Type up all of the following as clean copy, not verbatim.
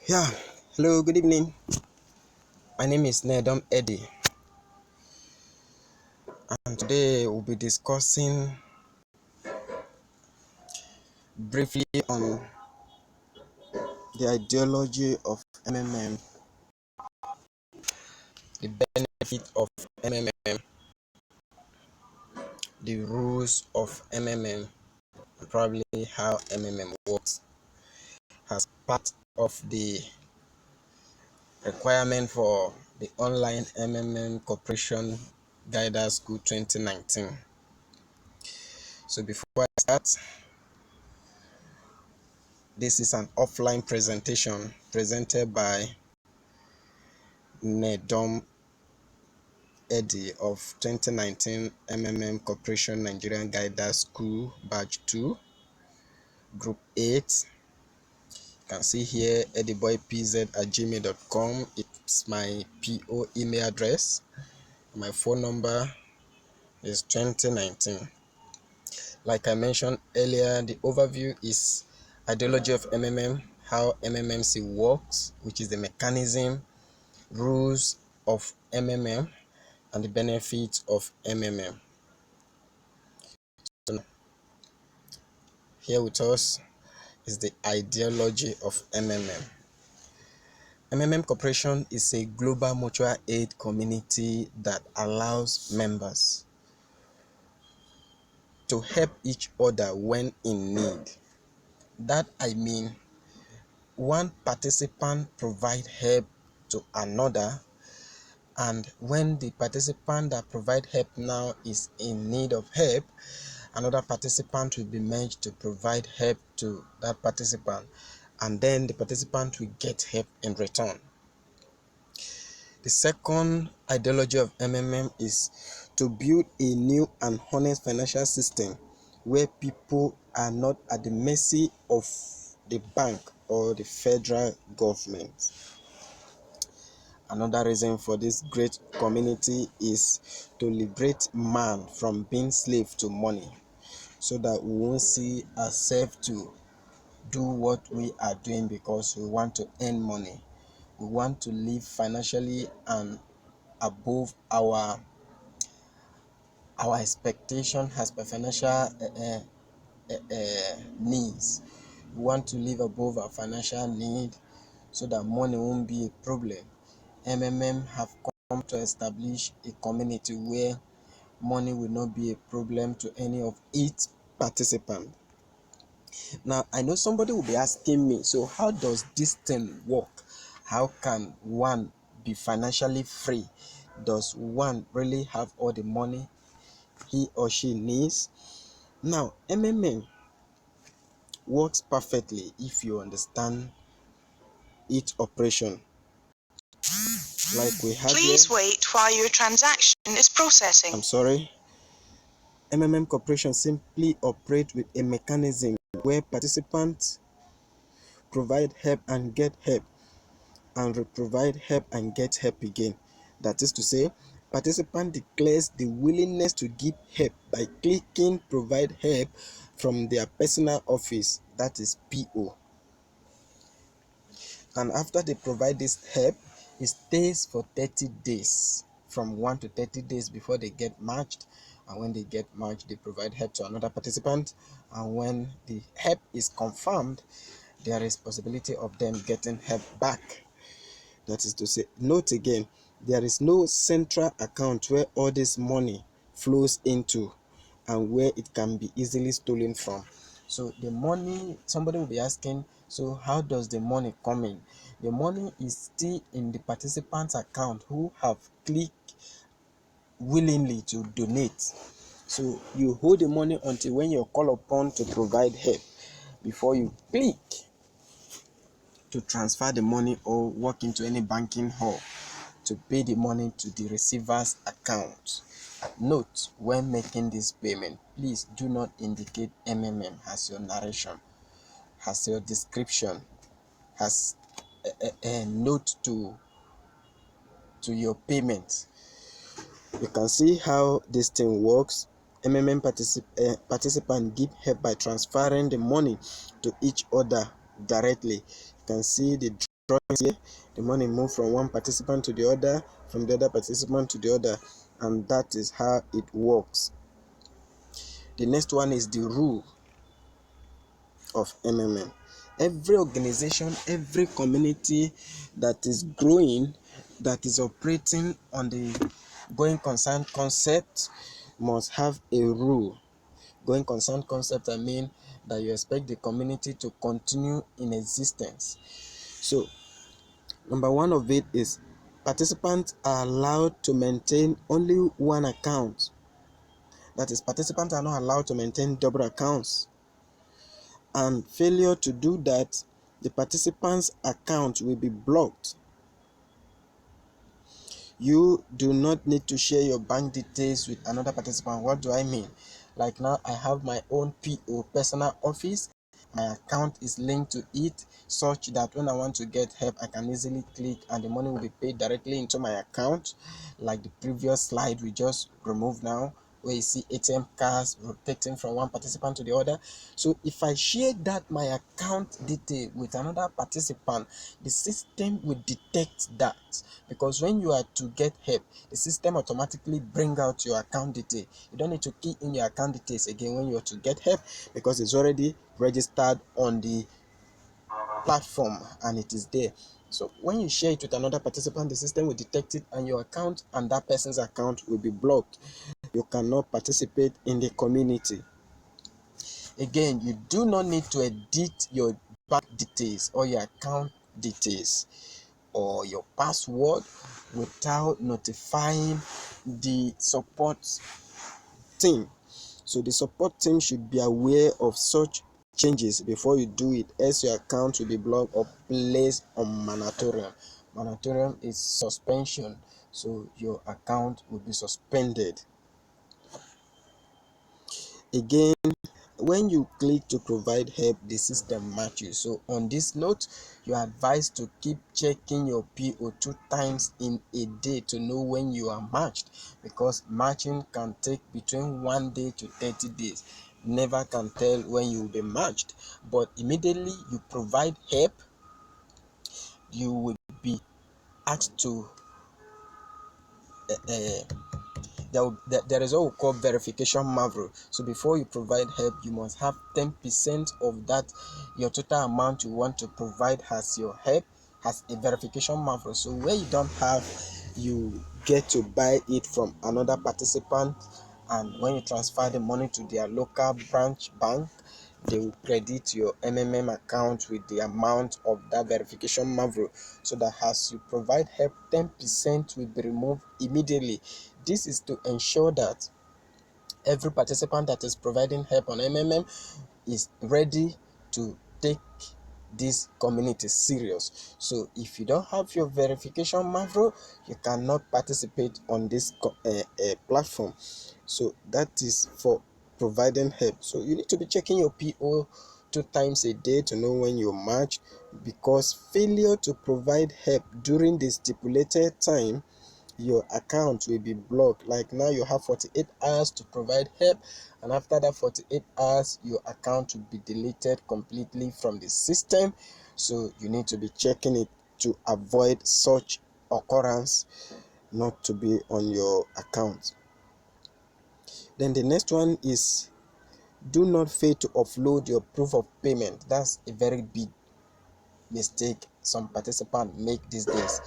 Yeah, hello, good evening. My name is Needom Eddie, and today we'll be discussing briefly on the ideology of MMM, the benefit of MMM, the rules of MMM, and probably how MMM works as part of the requirement for the online MMM Corporation Guidance School 2019. So before I start, this is an offline presentation presented by Needom Eddie of 2019 MMM Corporation Nigerian Guidance School Batch 2, Group 8. You can see here eddieboypz@gmail.com. It's my PO email address. My phone number is 2019. Like I mentioned earlier, the overview is ideology of MMM, how MMMC works, which is the mechanism, rules of MMM, and the benefits of MMM. So here with us is the ideology of MMM. MMM Corporation is a global mutual aid community that allows members to help each other when in need. That I mean, one participant provide help to another, and when the participant that provide help now is in need of help, another participant will be merged to provide help to that participant, and then the participant will get help in return. The second ideology of MMM is to build a new and honest financial system where people are not at the mercy of the bank or the federal government. Another reason for this great community is to liberate man from being slave to money, so that we won't see ourselves to do what we are doing because we want to earn money. We want to live financially and above our expectation as per financial needs. We want to live above our financial need so that money won't be a problem. MMM have come to establish a community where money will not be a problem to any of its participants. Now, I know somebody will be asking me, so how does this thing work? How can one be financially free? Does one really have all the money he or she needs? Now, MMM works perfectly if you understand its operation. Like we have Please here, wait while your transaction is processing. I'm sorry. MMM Corporation simply operate with a mechanism where participants provide help and get help, and provide help and get help again. That is to say, participant declares the willingness to give help by clicking provide help from their personal office, that is PO. And after they provide this help, it stays for 30 days, from 1 to 30 days before they get matched. And when they get matched, they provide help to another participant. And when the help is confirmed, there is possibility of them getting help back. That is to say, note again, there is no central account where all this money flows into and where it can be easily stolen from. So the money, somebody will be asking, so how does the money come in? The money is still in the participant's account who have clicked willingly to donate. So you hold the money until when you're called upon to provide help before you click to transfer the money or walk into any banking hall to pay the money to the receiver's account. Note, when making this payment, please do not indicate MMM as your narration, as your description, as a note to your payment. You can see how this thing works. MMM participant give help by transferring the money to each other directly. You can see the drawings here. The money move from one participant to the other, from the other participant to the other, and that is how it works. The next one is the rule of MMM. Every organization, every community that is growing, that is operating on the going concern concept, must have a rule. Going concern concept, I mean that you expect the community to continue in existence. So number one of it is participants are allowed to maintain only one account. That is, participants are not allowed to maintain double accounts. And failure to do that, the participant's account will be blocked. You do not need to share your bank details with another participant. What do I mean? Like now, I have my own PO, personal office. My account is linked to it such that when I want to get help, I can easily click and the money will be paid directly into my account. Like the previous slide we just removed now, where you see ATM cards rotating from one participant to the other. So if I share that my account detail with another participant, the system will detect that, because when you are to get help, the system automatically bring out your account detail. You don't need to key in your account details again when you are to get help, because it's already registered on the platform and it is there. So when you share it with another participant, the system will detect it and your account and that person's account will be blocked. You cannot participate in the community. Again, you do not need to edit your bank details or your account details or your password without notifying the support team. So the support team should be aware of such changes before you do it, else your account will be blocked or placed on moratorium. Moratorium is suspension, so your account will be suspended. Again, when you click to provide help, the system matches. So on this note, you are advised to keep checking your PO 2 times in a day to know when you are matched, because matching can take between 1 day to 30 days. Never can tell when you will be matched, but immediately you provide help, you will be asked to there is what we call verification marvel. So before you provide help, you must have 10% of that your total amount you want to provide as your help has a verification marvel. So where you don't have, you get to buy it from another participant, and when you transfer the money to their local branch bank, they will credit your MMM account with the amount of that verification marvel, so that as you provide help, 10% will be removed immediately. This is to ensure that every participant that is providing help on MMM is ready to take this community serious. So if you don't have your verification marvel, you cannot participate on this platform. So that is for providing help. So you need to be checking your PO 2 times a day to know when you match, because failure to provide help during the stipulated time, your account will be blocked. Like now you have 48 hours to provide help, and after that 48 hours your account will be deleted completely from the system. So you need to be checking it to avoid such occurrence not to be on your account. Then the next one is, do not fail to upload your proof of payment. That's a very big mistake some participants make these days,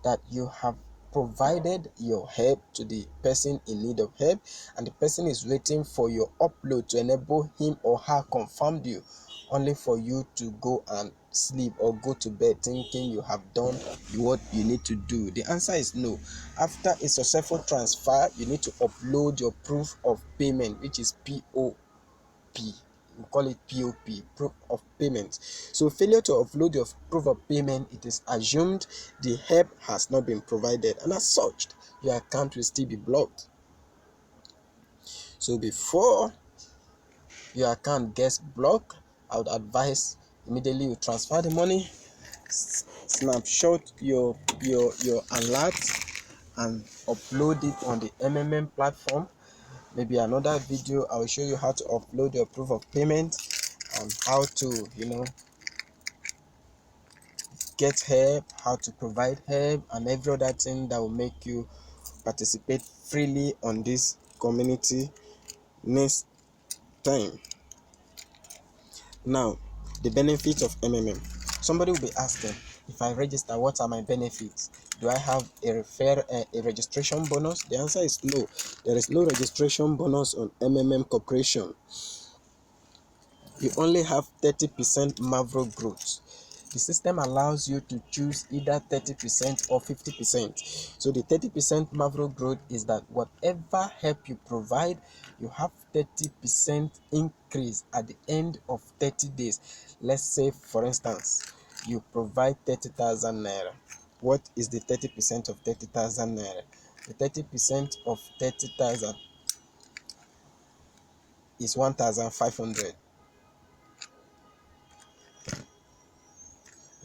that you have provided your help to the person in need of help, and the person is waiting for your upload to enable him or her confirmed you, only for you to go and sleep or go to bed thinking you have done what you need to do. The answer is no. After a successful transfer, you need to upload your proof of payment, which is POP. We call it POP, proof of payment. So failure to upload your proof of payment, it is assumed the help has not been provided, and as such your account will still be blocked. So before your account gets blocked, I would advise immediately you transfer the money, snapshot your alert and upload it on the MMM platform. Maybe another video I will show you how to upload your proof of payment and how to get help, how to provide help, and every other thing that will make you participate freely on this community next time. Now, the benefits of MMM. Somebody will be asking, if I register, what are my benefits? Do I have a registration bonus? The answer is no. There is no registration bonus on MMM Corporation. You only have 30% Mavro growth. The system allows you to choose either 30% or 50%. So the 30% Mavro growth is that whatever help you provide, you have 30% increase at the end of 30 days. Let's say, for instance, you provide 30,000 naira. What is the 30% of 30,000 naira? The 30% of 30,000 is 1,500.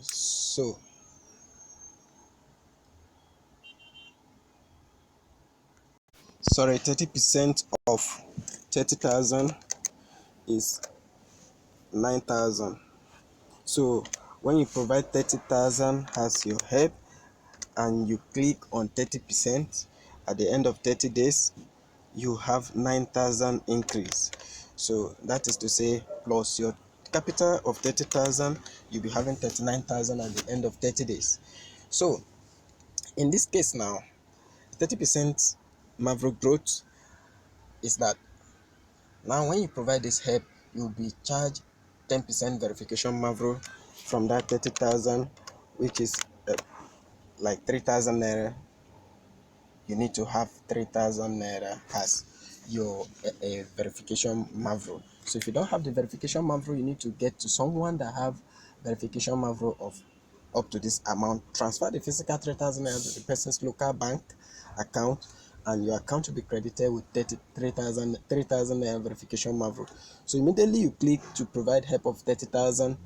So sorry, 30% of 30,000 is 9,000. So when you provide 30,000 as your help and you click on 30%, at the end of 30 days you have 9,000 increase. So that is to say, plus your capital of 30,000, you'll be having 39,000 at the end of 30 days. So in this case now, 30% Maverick growth is that now when you provide this help, you'll be charged 10% verification Mavro from that 30,000, which is like 3,000 naira. You need to have 3,000 naira as your verification Mavro. So if you don't have the verification Mavro, you need to get to someone that have verification Mavro of up to this amount. Transfer the physical 3,000 naira to the person's local bank account, and your account will be credited with 3,000 naira verification Mavro. So immediately you click to provide help of 30,000,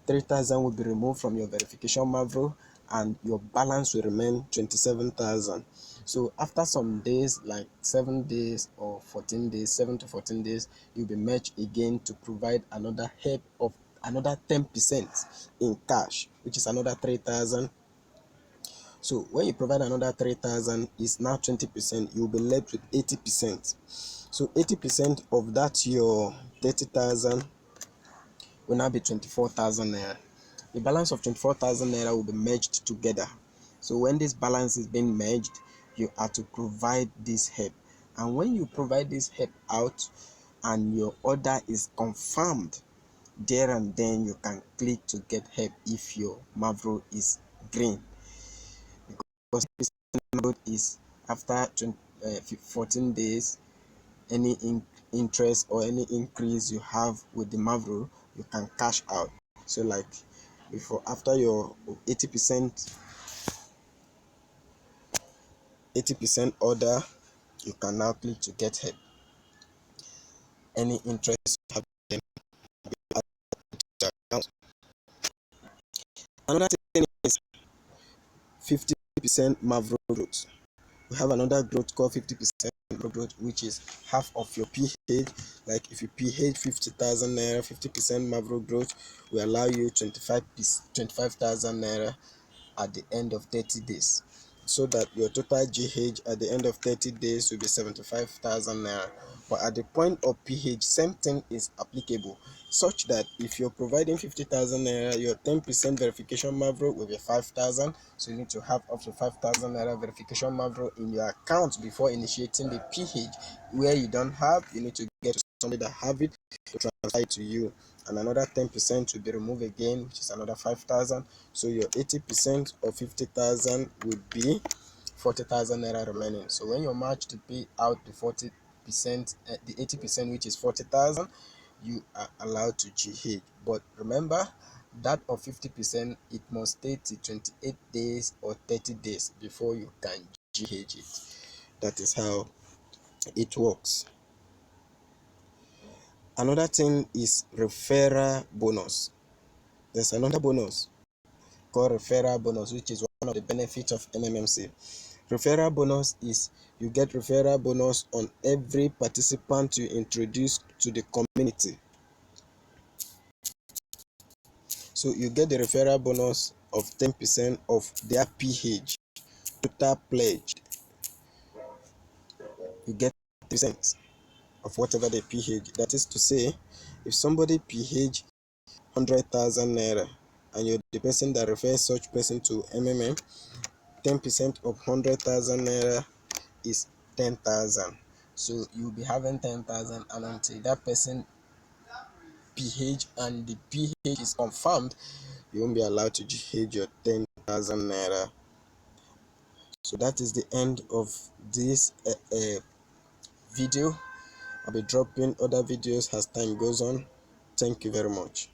3,000 will be removed from your verification Mavro, and your balance will remain 27,000. So after some days, like 7 days or 14 days, 7 to 14 days, you'll be merged again to provide another help of another 10% in cash, which is another 3,000. So when you provide another 3,000, is now 20%, you'll be left with 80%. So 80% of that your 30,000 will now be 24,000 naira. The balance of 24,000 naira will be merged together. So when this balance is being merged, you are to provide this help. And when you provide this help out and your order is confirmed, there and then you can click to get help if your Mavro is green. Because this is after 14 days, any interest or any increase you have with the Mavro, you can cash out. So like before, after your 80% order, you can now click to get help. Any interest you have in the account. Another thing is 50% Mavro growth. We have another growth called 50% growth, which is half of your PH. Like if you PH 50,000 naira, 50% Mavro growth will allow you 25,000 naira at the end of 30 days, so that your total GH at the end of 30 days will be 75,000 naira. But at the point of PH, same thing is applicable, such that if you're providing 50,000 naira, your 10% verification Mavro will be 5,000. So you need to have up to 5,000 naira verification Mavro in your account before initiating the PH. Where you don't have, you need to get to somebody that have it to transfer it to you, and another 10% will be removed again, which is another 5,000. So your 80% of 50,000 would be 40,000 naira remaining. So when you're marked to pay out the 40%, the 80%, which is 40,000, you are allowed to GH. But remember that of 50%, it must stay till 28 days or 30 days before you can GH it. That is how it works. Another thing is referral bonus. There's another bonus called referral bonus, which is one of the benefits of MMMC. Referral bonus is you get referral bonus on every participant you introduce to the community. So you get the referral bonus of 10% of their PH total pledged. You get percent of whatever they PH. That is to say, if somebody PH 100,000 naira and you're the person that refers such person to MMM, 10% of 100,000 naira is 10,000. So you'll be having 10,000, and until that person PH and the PH is confirmed, you won't be allowed to GH your 10,000 naira. So that is the end of this video. I'll be dropping other videos as time goes on. Thank you very much.